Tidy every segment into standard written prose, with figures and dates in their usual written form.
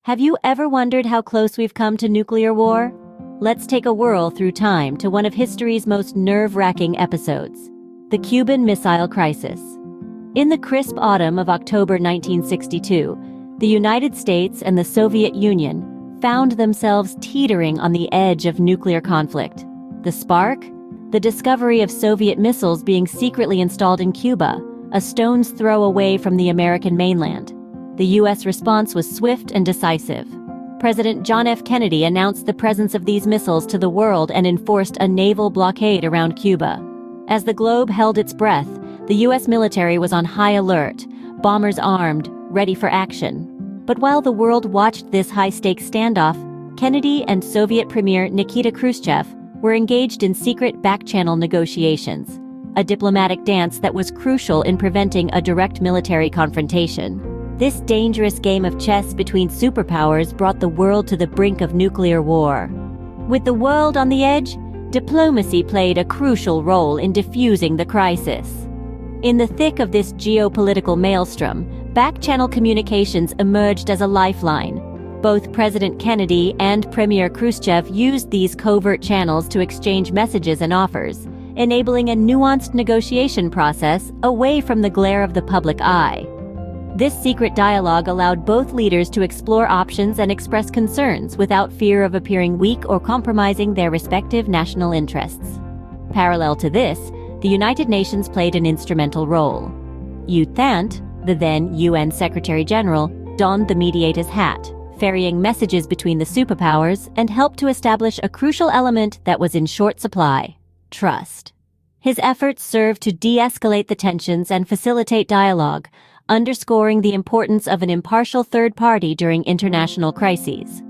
Have you ever wondered how close we've come to nuclear war? Let's take a whirl through time to one of history's most nerve-wracking episodes, the Cuban Missile Crisis. In the crisp autumn of October 1962, the United States and the Soviet Union found themselves teetering on the edge of nuclear conflict. The spark? The discovery of Soviet missiles being secretly installed in Cuba, a stone's throw away from the American mainland. The U.S. response was swift and decisive. President John F. Kennedy announced the presence of these missiles to the world and enforced a naval blockade around Cuba. As the globe held its breath, the U.S. military was on high alert, bombers armed, ready for action. But while the world watched this high-stakes standoff, Kennedy and Soviet Premier Nikita Khrushchev were engaged in secret back-channel negotiations, a diplomatic dance that was crucial in preventing a direct military confrontation. This dangerous game of chess between superpowers brought the world to the brink of nuclear war. With the world on the edge, diplomacy played a crucial role in defusing the crisis. In the thick of this geopolitical maelstrom, back-channel communications emerged as a lifeline. Both President Kennedy and Premier Khrushchev used these covert channels to exchange messages and offers, enabling a nuanced negotiation process away from the glare of the public eye. This secret dialogue allowed both leaders to explore options and express concerns without fear of appearing weak or compromising their respective national interests. Parallel to this, the United Nations played an instrumental role. U Thant, the then UN Secretary-General, donned the mediator's hat, ferrying messages between the superpowers and helped to establish a crucial element that was in short supply: trust. His efforts served to de-escalate the tensions and facilitate dialogue, underscoring the importance of an impartial third party during international crises.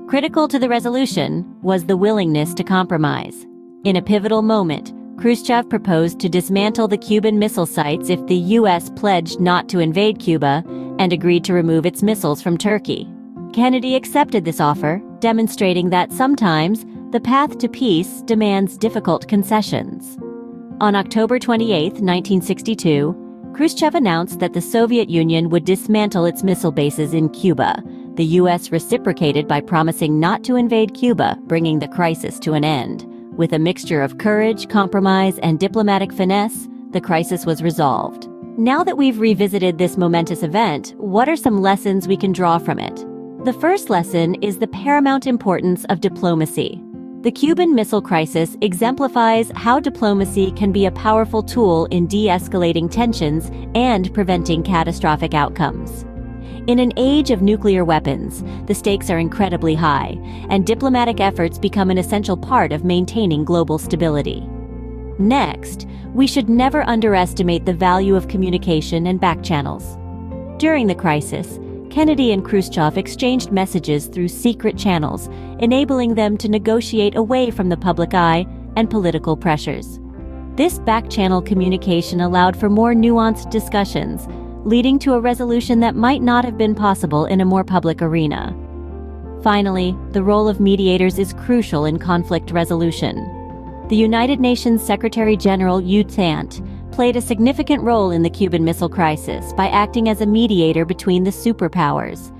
Critical to the resolution was the willingness to compromise. In a pivotal moment, Khrushchev proposed to dismantle the Cuban missile sites if the U.S. pledged not to invade Cuba and agreed to remove its missiles from Turkey. Kennedy accepted this offer, demonstrating that sometimes the path to peace demands difficult concessions. On October 28, 1962, Khrushchev announced that the Soviet Union would dismantle its missile bases in Cuba. The U.S. reciprocated by promising not to invade Cuba, bringing the crisis to an end. With a mixture of courage, compromise, and diplomatic finesse, the crisis was resolved. Now that we've revisited this momentous event, what are some lessons we can draw from it? The first lesson is the paramount importance of diplomacy. The Cuban Missile Crisis exemplifies how diplomacy can be a powerful tool in de-escalating tensions and preventing catastrophic outcomes. In an age of nuclear weapons, the stakes are incredibly high, and diplomatic efforts become an essential part of maintaining global stability. Next, we should never underestimate the value of communication and back-channels. During the crisis, Kennedy and Khrushchev exchanged messages through secret channels, enabling them to negotiate away from the public eye and political pressures. This back-channel communication allowed for more nuanced discussions, leading to a resolution that might not have been possible in a more public arena. Finally, the role of mediators is crucial in conflict resolution. The United Nations Secretary-General U Thant played a significant role in the Cuban Missile Crisis by acting as a mediator between the superpowers.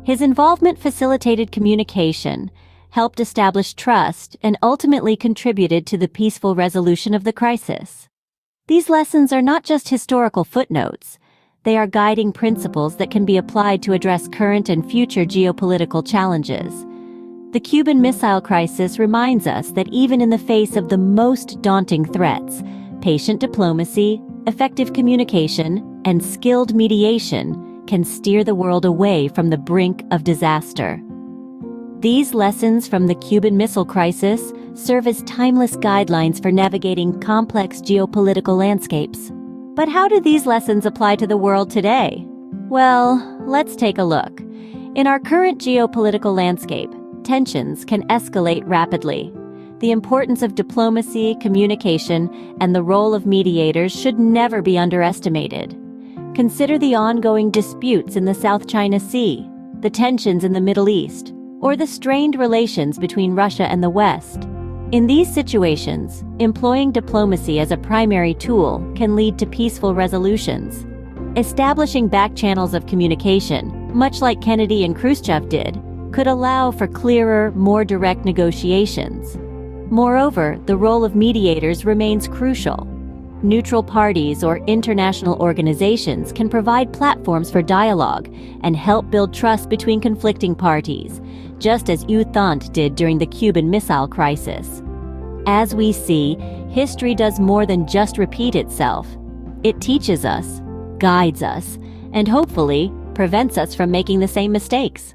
His involvement facilitated communication, helped establish trust, and ultimately contributed to the peaceful resolution of the crisis. These lessons are not just historical footnotes. They are guiding principles that can be applied to address current and future geopolitical challenges. The Cuban Missile Crisis reminds us that even in the face of the most daunting threats, patient diplomacy, effective communication, and skilled mediation can steer the world away from the brink of disaster. These lessons from the Cuban Missile Crisis serve as timeless guidelines for navigating complex geopolitical landscapes. But how do these lessons apply to the world today? Well, let's take a look. In our current geopolitical landscape, tensions can escalate rapidly. The importance of diplomacy, communication, and the role of mediators should never be underestimated. Consider the ongoing disputes in the South China Sea, the tensions in the Middle East, or the strained relations between Russia and the West. In these situations, employing diplomacy as a primary tool can lead to peaceful resolutions. Establishing back channels of communication, much like Kennedy and Khrushchev did, could allow for clearer, more direct negotiations. Moreover, the role of mediators remains crucial. Neutral parties or international organizations can provide platforms for dialogue and help build trust between conflicting parties, just as Entente did during the Cuban Missile Crisis. As we see, history does more than just repeat itself. It teaches us, guides us, and hopefully prevents us from making the same mistakes.